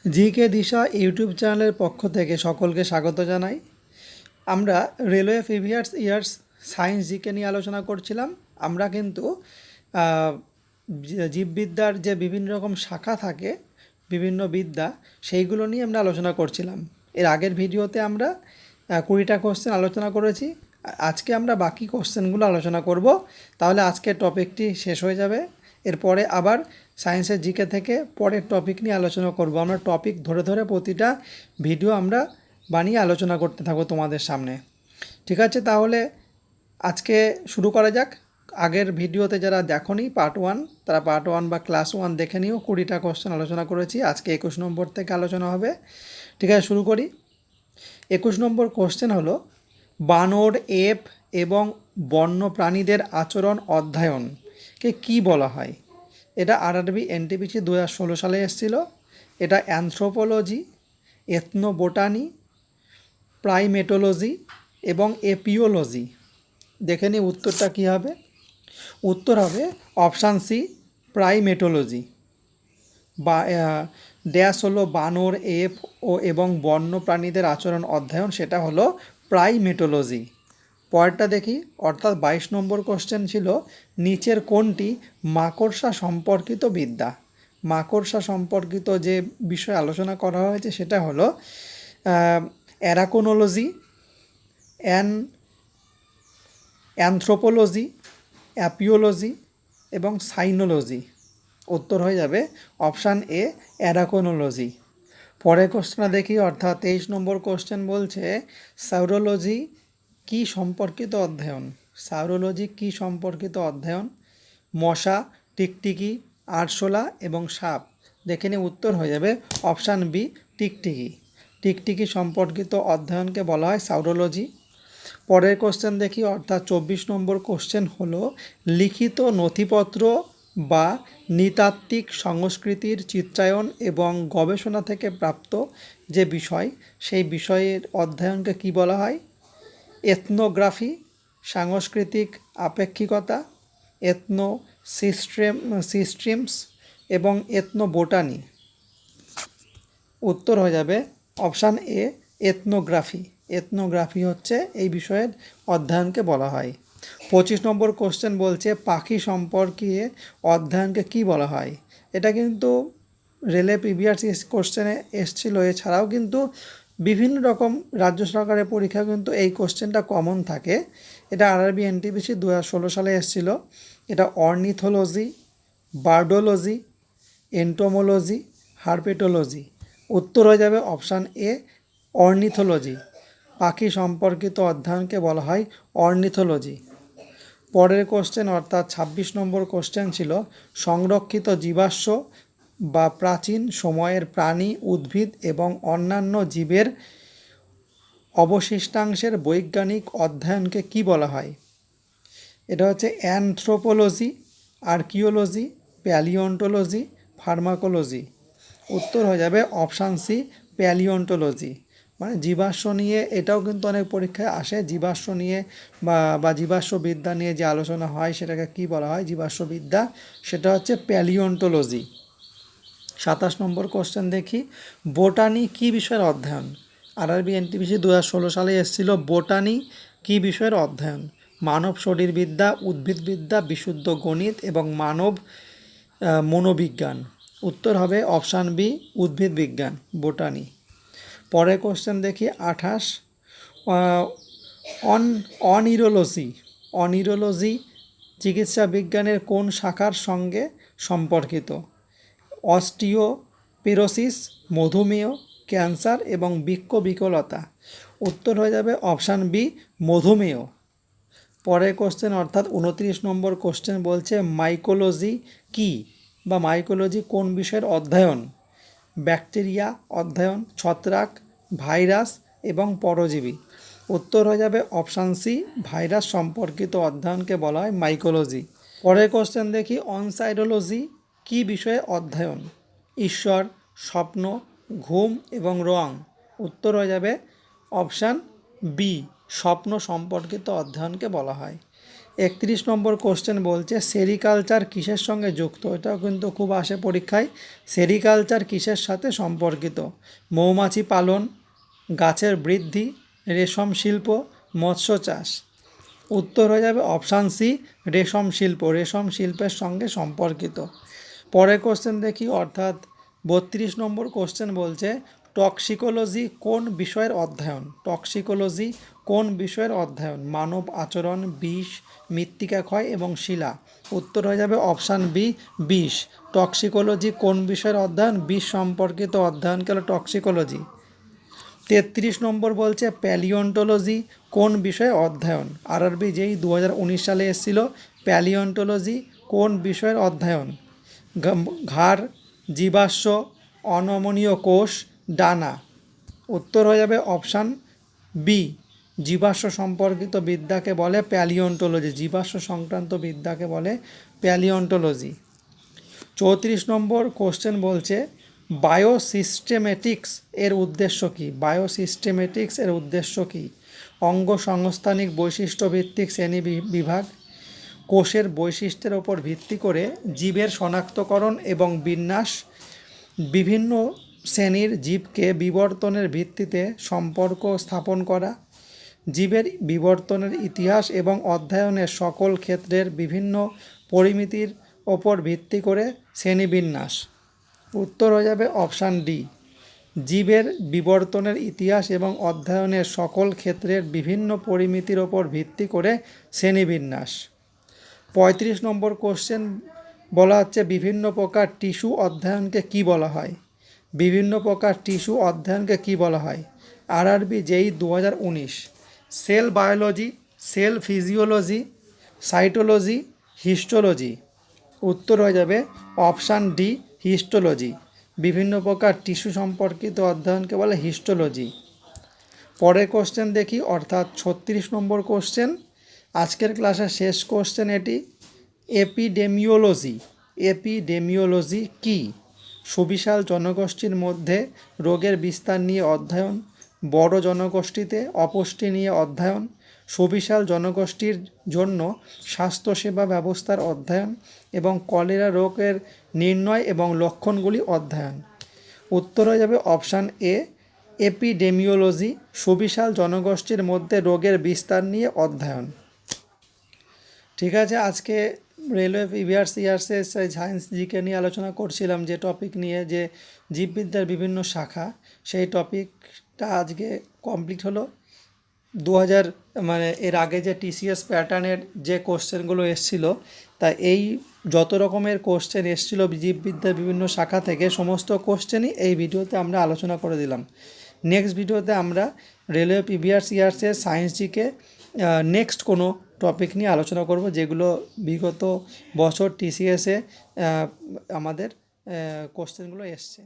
GK দিশা YouTube চ্যানেলের পক্ষ থেকে সকলকে স্বাগত জানাই। আমরা railway previous years science GK নিয়ে আলোচনা করছিলাম। আমরা কিন্তু জীববিদ্যার যে বিভিন্ন রকম শাখা থাকে, বিভিন্ন বিদ্যা, সেইগুলো নিয়ে আমরা আলোচনা করছিলাম। এর আগের ভিডিওতে আমরা 20টা কোশ্চেন আলোচনা করেছি। আজকে আমরা বাকি কোশ্চেনগুলো আলোচনা করব। তাহলে আজকের টপিকটি শেষ হয়ে যাবে। এরপরে আবার সায়েন্সের জিকে থেকে পরের টপিক নিয়ে আলোচনা করব। আমরা টপিক ধরে ধরে প্রতিটা ভিডিও আমরা বানিয়ে আলোচনা করতে থাকবো তোমাদের সামনে। ঠিক আছে, তাহলে আজকে শুরু করা যাক। আগের ভিডিওতে যারা দেখোনি পার্ট 1, তারা পার্ট 1 বা ক্লাস 1 দেখে নিও। 20টা কোশ্চেন আলোচনা করেছি। আজকে 21 নম্বর থেকে আলোচনা হবে। ঠিক আছে, শুরু করি। 21 নম্বর কোশ্চেন হলো, বানর, এপ এবং বন্য প্রাণীদের আচরণ অধ্যয়নকে কি বলা হয়? এটা আরআরবি এনটিপিসি 2016 সালে এসেছিল। এটা অ্যানথ্রোপোলজি, এথনোবোটানি, প্রাইমেটোলজি এবং এপিওলজি। দেখে নিই উত্তরটা কী হবে। উত্তর হবে অপশান সি, প্রাইমেটোলজি। বা ড্যাশ হলো বানর, এপ এবং বন্য প্রাণীদের আচরণ অধ্যয়ন, সেটা হলো প্রাইমেটোলজি। পরেরটা দেখি, অর্থাৎ 22 নম্বর কোশ্চেন ছিল, নিচের কোনটি মাকড়সা সম্পর্কিত বিদ্যা? মাকড়সা সম্পর্কিত যে বিষয় আলোচনা করা হয়েছে সেটা হলো অ্যারাকোনোলজি, অ্যানথ্রোপোলজি, অ্যাপিওলজি এবং সাইনোলজি। উত্তর হয়ে যাবে অপশান এ, অ্যারাকোনোলজি। পরের কোশ্চেনটা দেখি, অর্থাৎ 23 নম্বর কোশ্চেন বলছে, সাউরোলজি কি সম্পর্কিত অধ্যয়ন? সাউরোলজি কি সম্পর্কিত অধ্যয়ন? মশা, টিকটিকি, আরশোলা এবং সাপ। দেখে নিয়ে উত্তর হয়ে যাবে অপশান বি, টিকটিকি। টিকটিকি সম্পর্কিত অধ্যয়নকে বলা হয় সাউরোলজি। পরের কোশ্চেন দেখি, অর্থাৎ 24 নম্বর কোশ্চেন হলো, লিখিত নথিপত্র বা নৃতাত্ত্বিক সংস্কৃতির চিত্রায়ন এবং গবেষণা থেকে প্রাপ্ত যে বিষয়, সেই বিষয়ের অধ্যয়নকে কি বলা হয়? এথনোগ্রাফি, সাংস্কৃতিক আপেক্ষিকতা, এথনো সিস্টেমস এবং এথনোবোটানি। উত্তর হয়ে যাবে অপশান এ, এথনোগ্রাফি। এথনোগ্রাফি হচ্ছে এই বিষয়ের অধ্যয়নকে বলা হয়। 25 নম্বর কোশ্চেন বলছে, পাখি সম্পর্কে অধ্যয়নকে কি বলা হয়? এটা কিন্তু রেলে প্রিভিয়াস কোশ্চেনে এসেছিলো। এছাড়াও কিন্তু বিভিন্ন রকম রাজ্য সরকারের পরীক্ষা কিন্তু এই কোশ্চেনটা কমন থাকে। এটা আরআরবি এনটিপিসি 2016 সালে এসেছিলো। এটা অর্নিথোলজি, বার্ডোলজি, এন্টোমোলজি, হারপেটোলজি। উত্তর হয়ে যাবে অপশান এ, অর্নিথোলজি। পাখি সম্পর্কিত অধ্যয়নকে বলা হয় অর্নিথোলজি। পরের কোশ্চেন, অর্থাৎ 26 নম্বর কোশ্চেন ছিল, সংরক্ষিত জীবাশ্ম বা প্রাচীন সময়ের প্রাণী, উদ্ভিদ এবং অন্যান্য জীবের অবশিষ্টাংশের বৈজ্ঞানিক অধ্যয়নকে কি বলা হয়? এটা হচ্ছে অ্যানথ্রোপোলজি, আর্কিওলজি, প্যালিওন্টোলজি, ফার্মাকোলজি। উত্তর হয়ে যাবে অপশান সি, প্যালিওন্টোলজি। মানে জীবাশ্ম নিয়ে, এটাও কিন্তু অনেক পরীক্ষায় আসে। জীবাশ্ম নিয়ে বা জীবাশ্মবিদ্যা নিয়ে যে আলোচনা হয় সেটাকে কি বলা হয়? জীবাশ্মবিদ্যা। সেটা হচ্ছে প্যালিওন্টোলজি। 27 নম্বর কোশ্চেন দেখি, বোটানি কি বিষয়ের অধ্যয়ন? আরআরবি এনটিপিসি 2016 সালে এসেছিল। বোটানি কি বিষয়ের অধ্যয়ন? মানব শরীরবিদ্যা, উদ্ভিদবিদ্যা, বিশুদ্ধ গণিত এবং মানব মনোবিজ্ঞান। উত্তর হবে অপশান বি, উদ্ভিদ বিজ্ঞান, বোটানি। পরের কোশ্চেন দেখি, 28, অনিরোলজি চিকিৎসা বিজ্ঞানের কোন শাখার সঙ্গে সম্পর্কিত? অস্টিওপোরোসিস, মধুমেহ, ক্যান্সার এবং বৃক্ক বিকলতা। উত্তর হয়ে যাবে অপশান বি, মধুমেহ। পরের কোশ্চেন, অর্থাৎ 29 নম্বর কোশ্চেন বলছে, মাইকোলজি কি বা মাইকোলজি কোন বিষয়ের অধ্যয়ন? ব্যাকটেরিয়া অধ্যয়ন, ছত্রাক, ভাইরাস এবং পরজীবী। উত্তর হয়ে যাবে অপশান সি, ভাইরাস সম্পর্কিত অধ্যয়নকে বলা হয় মাইকোলজি। পরের কোশ্চেন দেখি, অনসাইরোলজি কি বিষয়ে অধ্যয়ন? ঈশ্বর, স্বপ্ন, ঘুম এবং রং। উত্তর হয়ে যাবে অপশান বি, স্বপ্ন সম্পর্কিত অধ্যয়নকে বলা হয়। 31 নম্বর কোশ্চেন বলছে সেরিকালচার কিসের সঙ্গে যুক্ত। এটাও কিন্তু খুব আসে পরীক্ষায়। সেরিকালচার কিসের সাথে সম্পর্কিত? মৌমাছি পালন, গাছের বৃদ্ধি, রেশম শিল্প, মৎস্য চাষ। উত্তর হয়ে যাবে অপশান সি, রেশম শিল্প। রেশম শিল্পের সঙ্গে সম্পর্কিত। পরের কোশ্চেন দেখি, অর্থাৎ 32 নম্বর কোশ্চেন বলছে টক্সিকোলজি কোন বিষয়ের অধ্যয়ন? টক্সিকোলজি কোন বিষয়ের অধ্যয়ন? মানব আচরণ, বিষ, মৃত্তিকা ক্ষয় এবং শিলা। উত্তর হয়ে যাবে অপশান বি, বিষ। টক্সিকোলজি কোন বিষয়ের অধ্যয়ন? বিষ সম্পর্কিত অধ্যয়নকে হলো টক্সিকোলজি। 33 নম্বর বলছে প্যালিওন্টোলজি কোন বিষয়ে অধ্যয়ন? আরআরবি যেই 2019 সালে এসেছিল, প্যালিওন্টোলজি কোন বিষয়ের অধ্যয়ন? ঘাড়, জীবাশ্ম, অনমনীয় কোষ, ডানা। উত্তর হয়ে যাবে অপশান বি, জীবাশ্ম সম্পর্কিত বিদ্যাকে বলে প্যালিওন্টোলজি। জীবাশ্ম সংক্রান্ত বিদ্যাকে বলে প্যালিওন্টোলজি। 34 নম্বর কোশ্চেন বলছে বায়োসিস্টেমেটিক্স এর উদ্দেশ্য কী? বায়োসিস্টেমেটিক্স এর উদ্দেশ্য কী? অঙ্গ সংস্থানিক বৈশিষ্ট্য ভিত্তিক শ্রেণী বিভাগ, কোষের বৈশিষ্ট্যের ওপর ভিত্তি করে জীবের শনাক্তকরণ এবং বিন্যাস, বিভিন্ন শ্রেণীর জীবকে বিবর্তনের ভিত্তিতে সম্পর্ক স্থাপন করা, জীবের বিবর্তনের ইতিহাস এবং অধ্যয়নের সকল ক্ষেত্রের বিভিন্ন পরিমিতির ওপর ভিত্তি করে শ্রেণীবিন্যাস। উত্তর হয়ে যাবে অপশান ডি, জীবের বিবর্তনের ইতিহাস এবং অধ্যয়নের সকল ক্ষেত্রের বিভিন্ন পরিমিতির ওপর ভিত্তি করে শ্রেণীবিন্যাস। 35 নম্বর কোশ্চেন বলা হচ্ছে বিভিন্ন প্রকার টিস্যু অধ্যয়নকে কি বলা হয়? বিভিন্ন প্রকার টিস্যু অধ্যয়নকে কি বলা হয়? আরআরবি যেই 2019, cell biology, cell physiology, cytology, histology. উত্তর হয়ে যাবে অপশান ডি, হিস্টোলজি। বিভিন্ন প্রকার টিস্যু সম্পর্কিত অধ্যয়নকে বলে হিস্টোলজি। পরের কোশ্চেন দেখি, অর্থাৎ 36 নম্বর কোশ্চেন, আজকের ক্লাসের শেষ কোশ্চেন এটি। এপিডেমিওলজি, এপিডেমিওলজি কি? সুবিশাল জনগোষ্ঠীর মধ্যে রোগের বিস্তার নিয়ে অধ্যয়ন, বড় জনগোষ্ঠীতে অপুষ্টি নিয়ে অধ্যয়ন, সুবিশাল জনগোষ্ঠীর জন্য স্বাস্থ্যসেবা ব্যবস্থার অধ্যয়ন এবং কলেরা রোগের নির্ণয় এবং লক্ষণগুলি অধ্যয়ন। উত্তর হয়ে যাবে অপশান এ, এপিডেমিওলজি, সুবিশাল জনগোষ্ঠীর মধ্যে রোগের বিস্তার নিয়ে অধ্যয়ন। ঠিক আছে, আজকে রেলওয়ে প্রিভিয়াস ইয়ার্সে সায়েন্স জিকে নিয়ে আলোচনা করছিলাম, যে টপিক নিয়ে, যে জীববিদ্যার বিভিন্ন শাখা, সেই টপিকটা আজকে কমপ্লিট হলো। 2000 মানে এর আগে যে টিসিএস প্যাটার্নের যে কোশ্চেনগুলো এসেছিলো, তা এই যত রকমের কোশ্চেন এসেছিলো জীববিদ্যার বিভিন্ন শাখা থেকে, সমস্ত কোশ্চেনই এই ভিডিওতে আমরা আলোচনা করে দিলাম। নেক্সট ভিডিওতে আমরা রেলওয়ে প্রিভিয়াস ইয়ার্সের সায়েন্স জিকে নেক্সট কোনো টপিক নিয়ে আলোচনা করব, যেগুলো বিগত বছর টিসিএসে আমাদের কোশ্চেনগুলো এসছে।